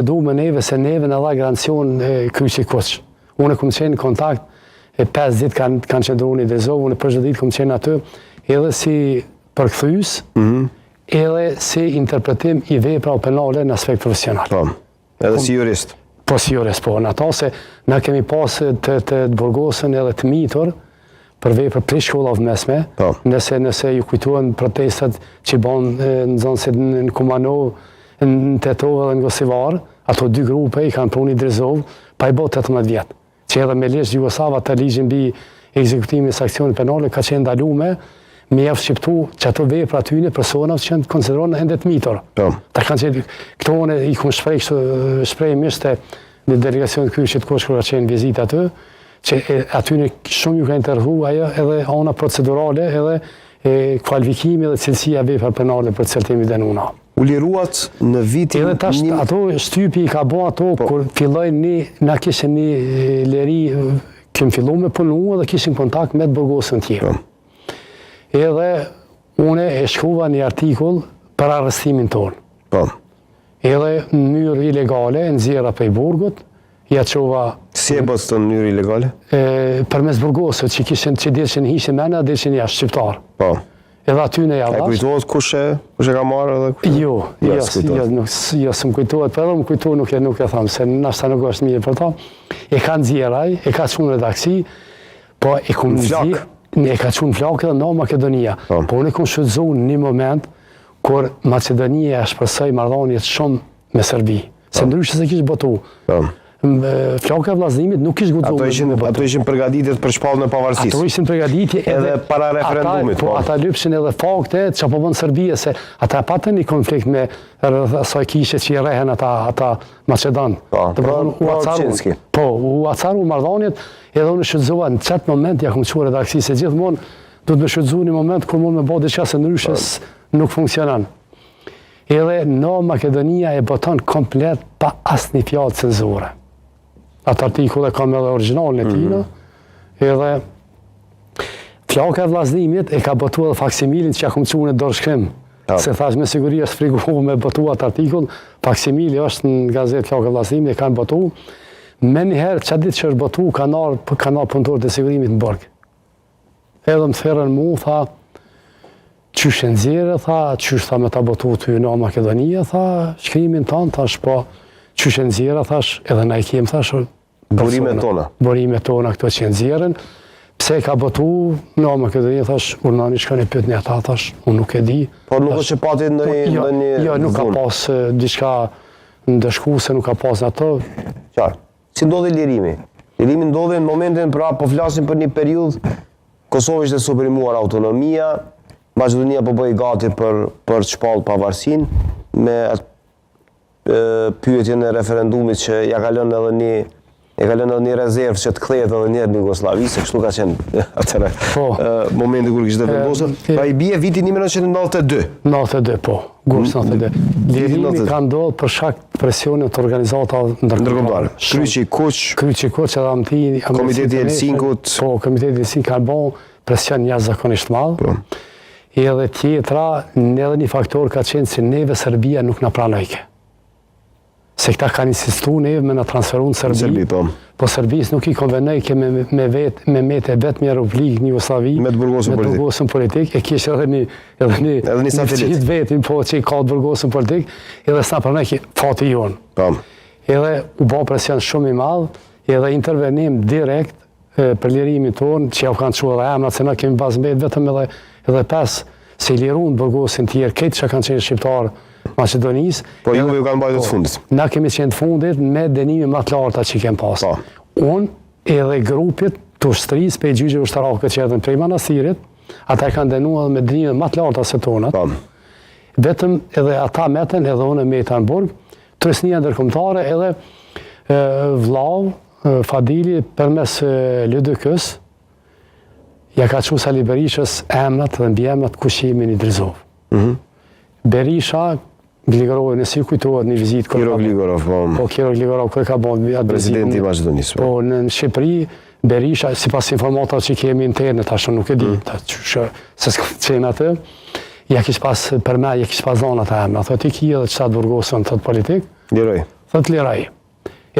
Du me neve se neve në dha garancion Kryqi Kuq. Unë kom qenë në kontakt, 5 ditë kanë qëndru një Dezov, unë për 10 ditë kom qenë aty, edhe si përkthyes, edhe si interpretim i vepra penale në aspekt profesional. Edhe si jurist? Po si jurist, po. Në ata se na kemi pas të burgosën edhe të mitur për vepra për shkollave mesme, nëse ju kujtohen protestat që ban në zonë si në Kumanov, në Tetov dhe në Gosivar, ato 2 grupe i kanë pruni Drezov, pa i bot 18 vjetë. Që edhe me lesh Jugosava të ligjin bi ekzekutimin së aksionit penale ka qenë ndalume, me jafë shqiptu që ato vepra atyne personat që qenë konsiderohen ende të mitur. Ta kanë qenë, këto one i kun shprej mishte në delegacion të Kryqit Kuq kur ka qenë vizit aty, që atyne shumë ju ka interesu ajo edhe ona procedurale edhe kvalifikimi dhe cilësia vepra penale për cilëtimi dhe nuna. U liruat në vitin... Edhe tash ato shtypi i ka bo ato, kur filloj na kishin një leri, kem fillu me punu dhe kishin kontakt me të burgosën tjerë. Edhe une e shkruva një artikull për arrestimin tonë. Edhe në mënyrë ilegale, në zjera për i burgut, ja qova... Si e bës të në mënyrë ilegale? Për mes burgosët që dilëshin hishin mena, dilëshin jashtë shqiptar. Edhe aty në javash. E kujtohet kush e ka marrë edhe? Jo, së më kujtohet, për edhe më kujtohet nuk e thamë, se nashta nuk është mirë për ta. E ka nxjeraj, e ka qunë redaksi, po e ku flak? E ka qunë flak edhe në Makedonia. Po unë e ku shudzohën një moment, kur Macedonia e shpërsoj marrëdhëniet shumë me Serbi. Se ndryshë se kishë botu. Flaka e vllazërimit nuk ishë guxuar. Ato ishin përgatitur për shpalljen e pavarësisë. Ato ishin përgatitje edhe para referendumit. Po ata lypshin edhe fakte çfarë po bën Serbia, se ata patën një konflikt me asaj kishe që i rrehen ata Macedon. Po, u acaru marrëdhëniet, edhe unë shfrytëzova në çat moment ja kam thënë redaksisë se gjithmonë do të më shfrytëzoj një moment kur mund të bëj diçka se ndryshe nuk funksionon. Edhe në Makedonia e boton komplet pa asnjë fjalë cenzure. Atë artikull e kam edhe originalin e tina, edhe flaka e vllazërimit e ka botu edhe faksimilin që ja kom qunë dorëshkrim. Se thash me siguri është frigohu me botu atë artikull, faksimili është në gazetë flaka e vllazërimit, e kanë botu. Me njëherë që ditë që është botu, kanë punëtor të sigurimit në burg. Edhe më thërën mu, tha, qysh e nxjerrë, tha, qysh tha me ta botu të në Makedonia, tha, shkrimin tanë, thash, po, qysh e nxjerrë, thash, edhe na i kem, thash, burimet tona. Burimet tona këto që nxjerrën, pse ka botu në Makedonia, thash, urnani shkën e pyet një ata, thash, unë nuk e di. Po nuk është që pati në një... Jo, nuk ka pas diçka ndëshku, se nuk ka pas në ato. Qarë, si ndodhi lirimi? Lirimi ndodhi në momentin, pra, po flasim për një periudhë, Kosovë ishte suprimuar autonomia, Maqedonia po bëj gati për të shpallë pavarësinë, me pyetjen e referendumit që ja ka lënë edhe një rezervë që të kthehet edhe një herë në Jugosllavi, se kështu ka qenë atëherë momenti kur kishte vendosur. Pra i bie viti 1992. 92, po. Gurs 92. Lirimi ka ndodhur për shkak të presionit të organizatave ndërkombëtare. Kryqi Kuq edhe Amti, Komiteti i Helsinkut. Po, Komiteti i Helsinkut ka bën presion jashtëzakonisht madh. Edhe tjetra, edhe një faktor ka qenë se neve Serbia nuk na pranojke. Se këta kanë insistu neve me na transferu në Serbi, po Serbis nuk i konvenojke me mete vetëm një republikë një Jugosllavi, me të burgosën politik, e kishë edhe një satelit vetin, po që i ka të burgosën politik, edhe s'na pranojke fati jonë. Edhe u bë presion shumë i madh, edhe intervenim direkt për lirimin tonë, që ja u kanë thënë edhe emrat se na kemi bazmbet vetëm edhe pas se i liruan burgosën tjerë, këtë që kanë qenë shqiptarë Macedonisë. Po juve ju kanë mbajtur të fundit. Na kemi qenë të fundit me dënime më të larta që kemi pas. Unë edhe grupit të ushtrisë pe gjyqe ushtarake që erdhën prej manastirit, ata kanë dënuar me dënime më të larta se tonat. Vetëm edhe ata meten edhe unë meta në burg, trysnia ndërkombëtare edhe vllau Fadili përmes LDK-s ja ka thënë Sali Berishës emrat dhe mbiemrat kush jemi në Drizov. Berisha Gligorov, nësi kujtohet një vizitë Kiro Gligorov, po Kiro Gligorov kërë ka bënë presidenti i Maqedonisë. Po në Shqipëri Berisha, sipas informatat që kemi interne, tash nuk e di, se s'kënë atë, ja kish pas për me, ja kish pas zonë ata emra, thotë i kia dhe çfarë burgosën thot politik. Liroj. thot liraj.